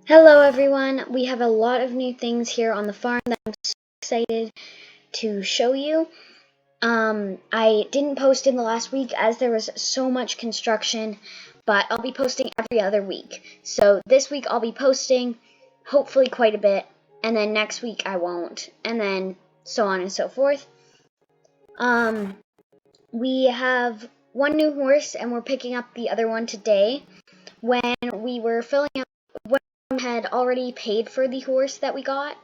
Hello everyone, we have a lot of new things here on the farm that I'm so excited to show you. I didn't post in the last week as there was so much construction, but I'll be posting every other week. So this week I'll be posting hopefully quite a bit, and then next week I won't, and then so on and so forth. We have one new horse and we're picking up the other one today. When we were filling up, when we had already paid for the horse that we got,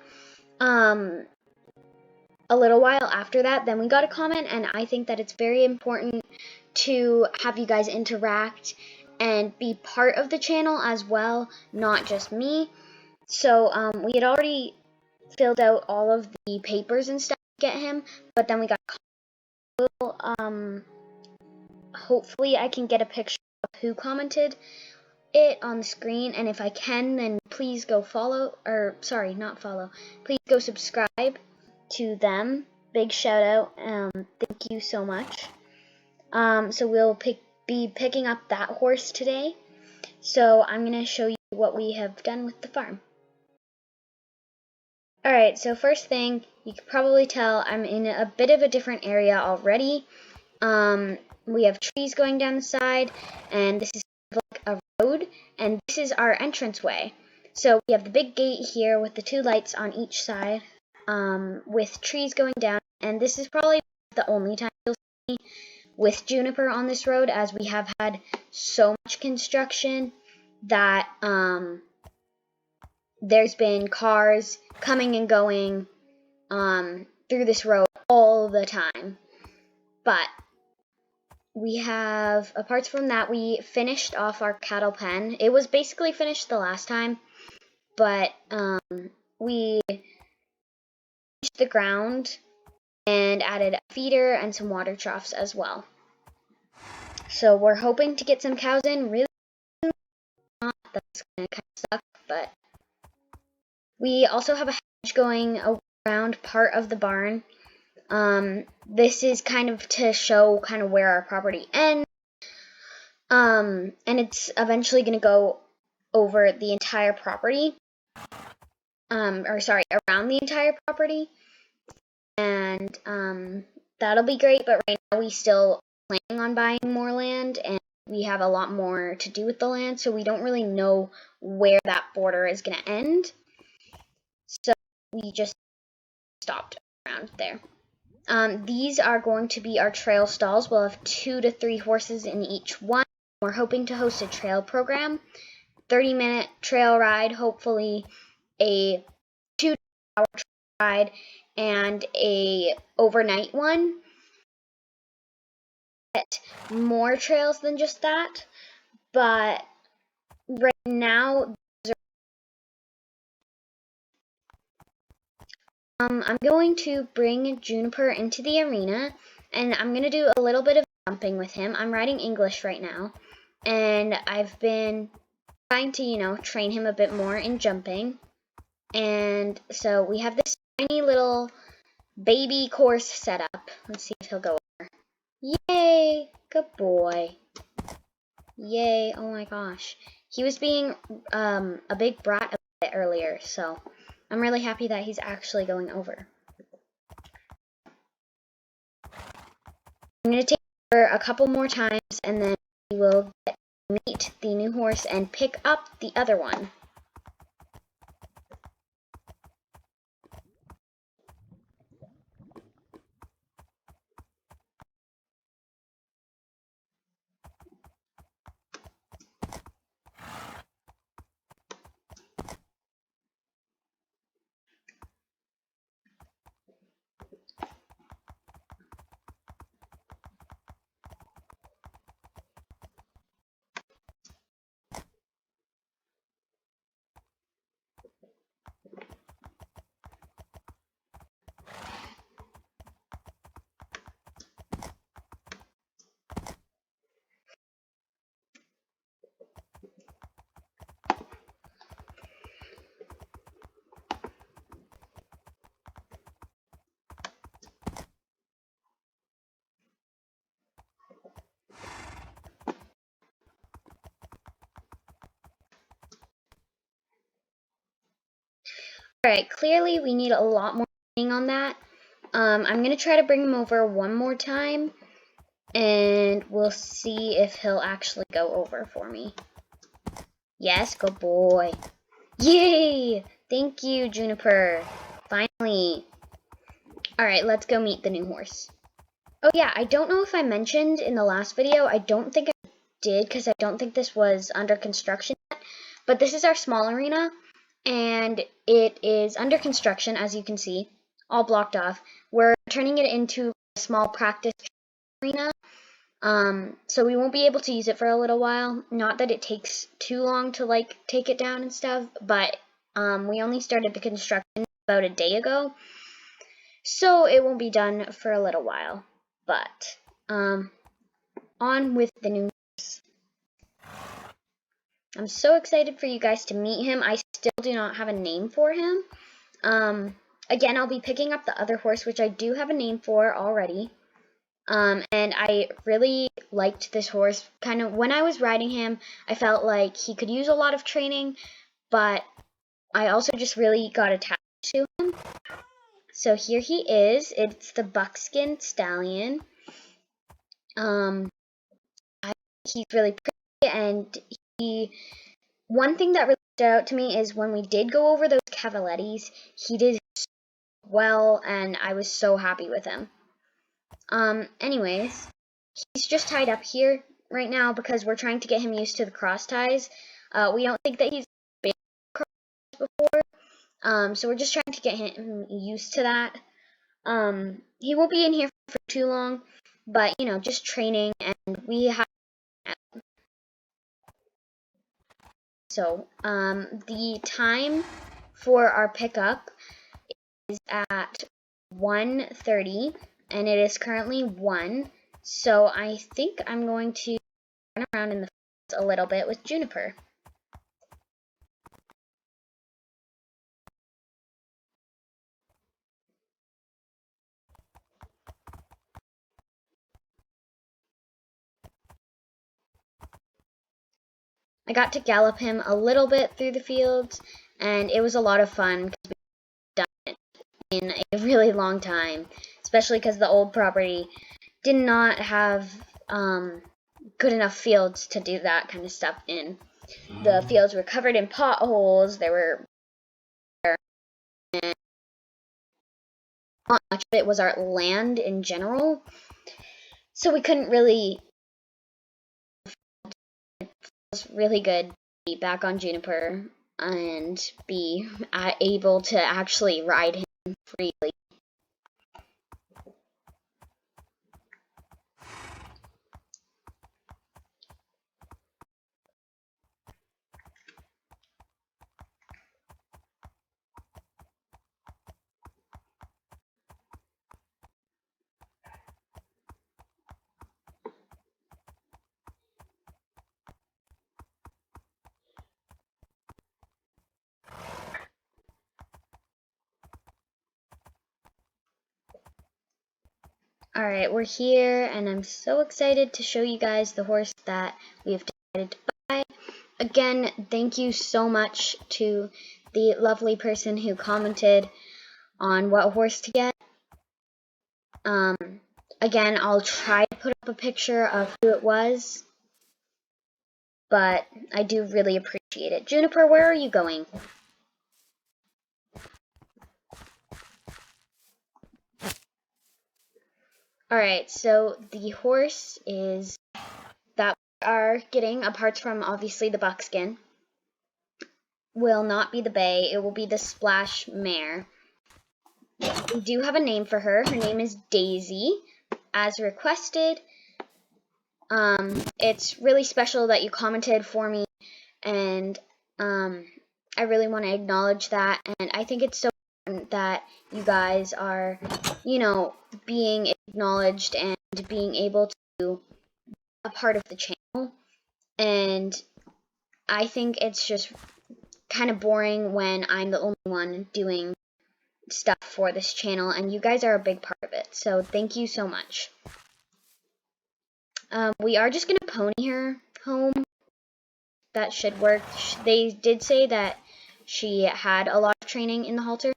a little while after that, then we got a comment, and I think that it's very important to have you guys interact and be part of the channel as well, not just me. So we had already filled out all of the papers and stuff to get him, but then we got hopefully I can get a picture of who commented it on the screen, and if I can, then please go follow, or sorry, not follow, please go subscribe to them. Big shout out. Thank you so much. So we'll be picking up that horse today. So I'm going to show you what we have done with the farm. Alright, so first thing, you can probably tell I'm in a bit of a different area already. We have trees going down the side, and this is like a road, and this is our entranceway. So we have the big gate here with the two lights on each side, with trees going down, and this is probably the only time you'll see me with Juniper on this road, as we have had so much construction that there's been cars coming and going through this road all the time. But we have, apart from that, we finished off our cattle pen. It was basically finished the last time, but we finished the ground and added a feeder and some water troughs as well. So we're hoping to get some cows in really soon. That's gonna kind of suck, but we also have a hedge going around part of the barn. This is kind of to show kind of where our property ends. And it's eventually going to go over the entire property. Or sorry, around the entire property. And that'll be great, but right now we still planning on buying more land, and we have a lot more to do with the land, so we don't really know where that border is going to end. So we just stopped around there. These are going to be our trail stalls. We'll have 2 to 3 horses in each one. We're hoping to host a trail program, 30-minute trail ride, hopefully a 2-hour trail ride, and a overnight one. More trails than just that, but right now I'm going to bring Juniper into the arena, and I'm going to do a little bit of jumping with him. I'm riding English right now, and I've been trying to, train him a bit more in jumping. And so we have this tiny little baby course set up. Let's see if he'll go over. Yay! Good boy. Yay! Oh my gosh. He was being a big brat a bit earlier, so I'm really happy that he's actually going over. I'm going to take over a couple more times, and then we will meet the new horse and pick up the other one. Alright, clearly we need a lot more training on that. I'm going to try to bring him over one more time, and we'll see if he'll actually go over for me. Yes, good boy. Yay! Thank you, Juniper. Finally. Alright, let's go meet the new horse. Oh yeah, I don't know if I mentioned in the last video. I don't think I did, because I don't think this was under construction yet. But this is our small arena, and it is under construction, as you can see, all blocked off. We're turning it into a small practice arena. So we won't be able to use it for a little while. Not that it takes too long to like take it down and stuff, but we only started the construction about a day ago, so it won't be done for a little while. But on with the new horse. I'm so excited for you guys to meet him. I still do not have a name for him. Again, I'll be picking up the other horse, which I do have a name for already. And I really liked this horse. Kind of when I was riding him, I felt like he could use a lot of training, but I also just really got attached to him. So here he is. It's the buckskin stallion. He's really pretty, and one thing that really stood out to me is when we did go over those cavalettis, he did so well, and I was so happy with him. Anyways, he's just tied up here right now because we're trying to get him used to the cross ties. We don't think that he's been cross ties before, so we're just trying to get him used to that. He won't be in here for too long, but you know, just training, and we have. So, the time for our pickup is at 1:30, and it is currently 1. So I think I'm going to run around in the fields a little bit with Juniper. I got to gallop him a little bit through the fields, and it was a lot of fun because we've done it in a really long time, especially because the old property did not have good enough fields to do that kind of stuff in. The fields were covered in potholes. There were, and not much of it was our land in general, so we couldn't really. It was really good to be back on Juniper and be able to actually ride him freely. Alright, we're here, and I'm so excited to show you guys the horse that we have decided to buy. Again, thank you so much to the lovely person who commented on what horse to get. Again, I'll try to put up a picture of who it was, but I do really appreciate it. Juniper, where are you going? Alright, so the horse is that we are getting, apart from obviously the buckskin, will not be the bay, it will be the splash mare. We do have a name for her. Her name is Daisy, as requested. It's really special that you commented for me, and I really want to acknowledge that, and I think it's so important that you guys are, you know, being acknowledged and being able to be a part of the channel. And I think it's just kind of boring when I'm the only one doing stuff for this channel, and you guys are a big part of it, so thank you so much. We are just going to pony her home. That should work. They did say that She had a lot of training in the halter,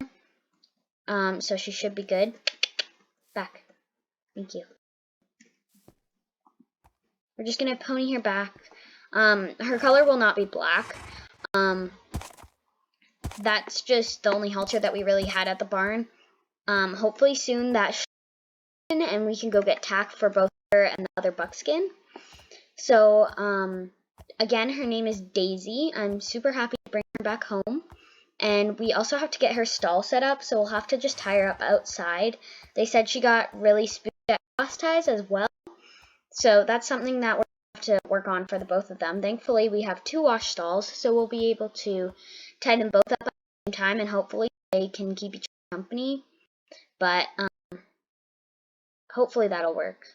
so she should be good. Back. Thank you. We're just going to pony her back. Her color will not be black. That's just the only halter that we really had at the barn. Hopefully soon that and we can go get tack for both her and the other buckskin. So, again, her name is Daisy. I'm super happy to bring her back home. And we also have to get her stall set up, so we'll have to just tie her up outside. They said she got really spooked at cross ties as well. So that's something that we're going to have to work on for the both of them. Thankfully, we have 2 wash stalls, so we'll be able to tie them both up at the same time, and hopefully they can keep each other company. But hopefully that'll work.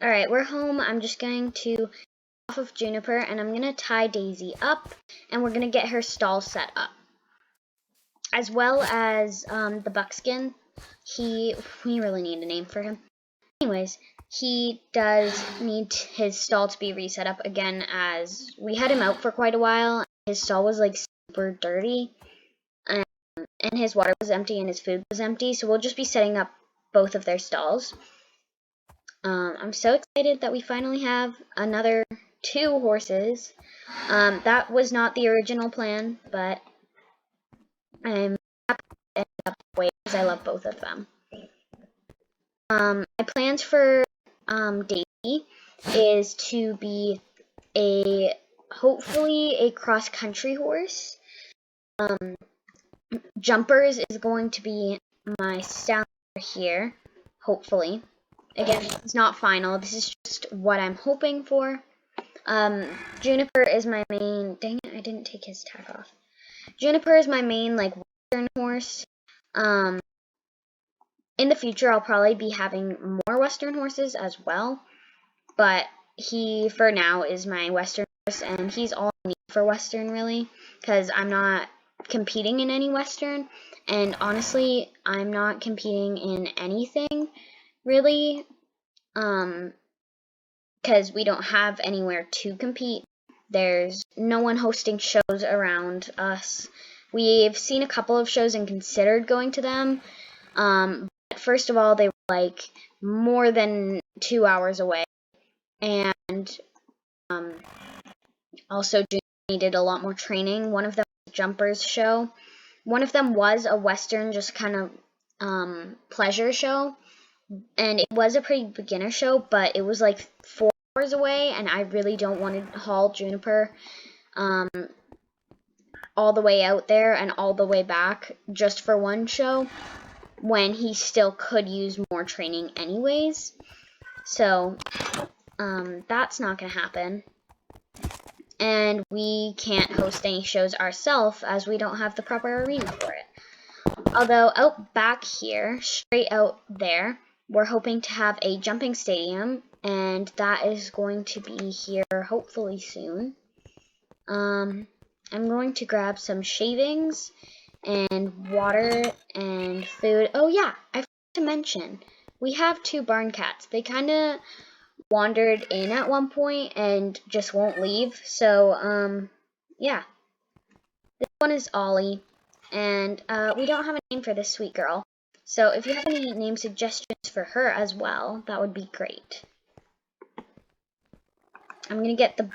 Alright, we're home. I'm just going to off of Juniper, and I'm going to tie Daisy up, and we're going to get her stall set up. As well as the buckskin. We really need a name for him. Anyways, he does need his stall to be reset up again, as we had him out for quite a while. His stall was like super dirty, and his water was empty and his food was empty, so we'll just be setting up both of their stalls. I'm so excited that we finally have another 2 horses. That was not the original plan, but I'm happy to end up that way because I love both of them. My plans for Daisy is to be hopefully a cross-country horse. Jumpers is going to be my stallion here, hopefully. Again, it's not final. This is just what I'm hoping for. Juniper is my main... Dang it, I didn't take his tack off. Juniper is my main, like, Western horse. In the future, I'll probably be having more Western horses as well. But he, for now, is my Western horse, and he's all I need for Western, really, because I'm not competing in any Western. And honestly, I'm not competing in anything, really, because we don't have anywhere to compete. There's no one hosting shows around us. We've seen a couple of shows and considered going to them. But first of all, they were like more than 2 hours away. And also needed a lot more training. One of them was a Jumpers show. One of them was a Western, just kind of pleasure show. And it was a pretty beginner show, but it was like 4 hours away, and I really don't want to haul Juniper all the way out there and all the way back just for one show when he still could use more training anyways. So that's not going to happen. And we can't host any shows ourselves as we don't have the proper arena for it. Although out back here, straight out there, we're hoping to have a jumping stadium, and that is going to be here hopefully soon. I'm going to grab some shavings and water and food. Oh yeah, I forgot to mention, we have 2 barn cats. They kind of wandered in at one point and just won't leave. So, yeah. This one is Ollie, and we don't have a name for this sweet girl. So if you have any name suggestions for her as well, that would be great. I'm going to get the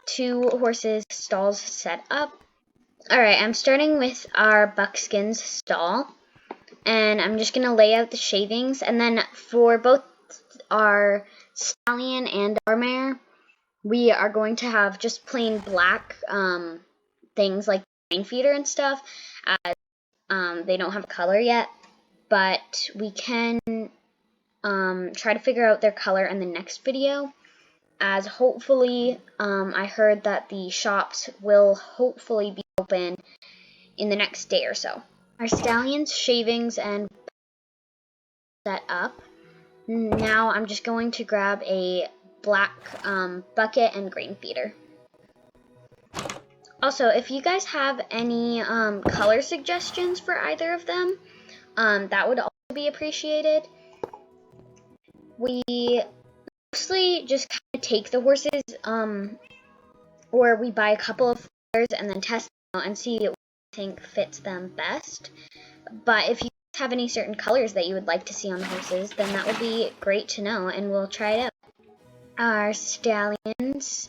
2 horses' stalls set up. Alright, I'm starting with our buckskin's stall. And I'm just going to lay out the shavings. And then for both our stallion and our mare, we are going to have just plain black things like grain feeder and stuff, as they don't have a color yet. But we can try to figure out their color in the next video, as hopefully I heard that the shops will hopefully be open in the next day or so. Our stallion's shavings and set up. Now I'm just going to grab a black bucket and grain feeder. Also, if you guys have any color suggestions for either of them, that would also be appreciated. We mostly just kind of take the horses, or we buy a couple of colors and then test them out and see what we think fits them best. But if you have any certain colors that you would like to see on the horses, then that would be great to know, and we'll try it out. Our stallion's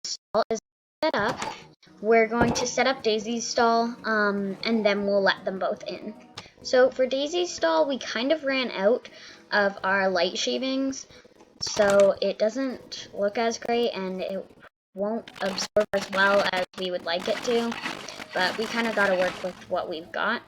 stall is set up. We're going to set up Daisy's stall, and then we'll let them both in. So for Daisy's stall, we kind of ran out of our light shavings, so it doesn't look as great, and it won't absorb as well as we would like it to, but we kind of got to work with what we've got.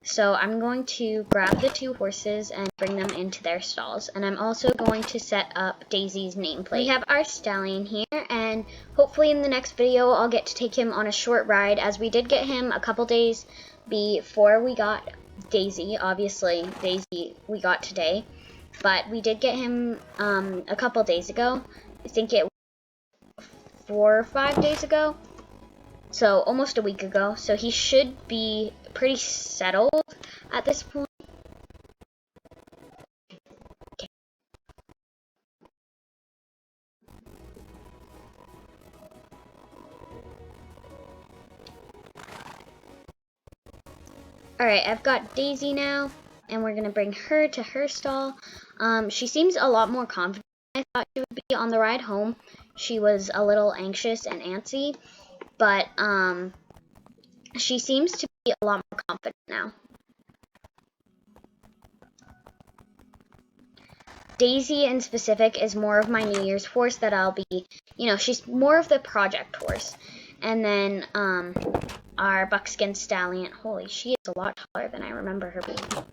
So I'm going to grab the two horses and bring them into their stalls, and I'm also going to set up Daisy's nameplate. We have our stallion here, and hopefully in the next video I'll get to take him on a short ride, as we did get him a couple days before we got Daisy. Obviously Daisy we got today, but we did get him a couple days ago. I think it was 4 or 5 days ago, so almost a week ago. So he should be pretty settled at this point. Okay. Alright, I've got Daisy now, and we're going to bring her to her stall. She seems a lot more confident than I thought she would be on the ride home. She was a little anxious and antsy, but she seems to be a lot more confident now. Daisy in specific is more of my New Year's horse that I'll be, she's more of the project horse. And then our buckskin stallion, holy, she is a lot taller than I remember her being.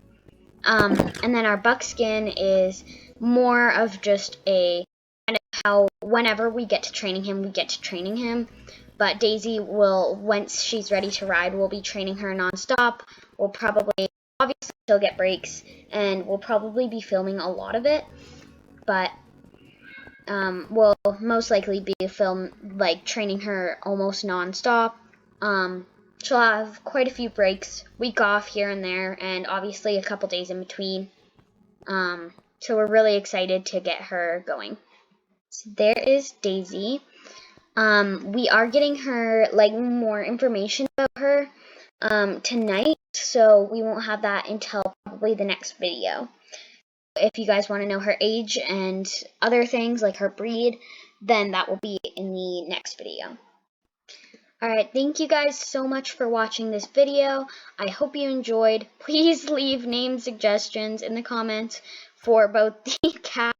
And then our buckskin is more of just a kind of how whenever we get to training him, we get to training him. But Daisy will, once she's ready to ride, we'll be training her nonstop. We'll probably, obviously she'll get breaks, and we'll probably be filming a lot of it. But we'll most likely be training her almost nonstop. She'll have quite a few breaks, week off here and there, and obviously a couple days in between. So we're really excited to get her going. So there is Daisy. We are getting her more information about her tonight, so we won't have that until probably the next video. If you guys want to know her age and other things like her breed, then that will be in the next video. Alright, thank you guys so much for watching this video. I hope you enjoyed. Please leave name suggestions in the comments for both the cat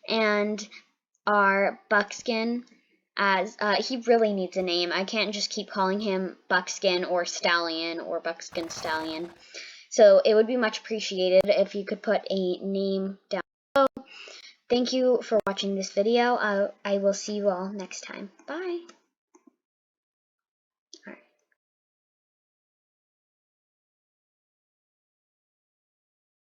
and our buckskin, as he really needs a name. I can't just keep calling him buckskin or stallion or buckskin stallion. So it would be much appreciated if you could put a name down below. Thank you for watching this video. I will see you all next time. Bye!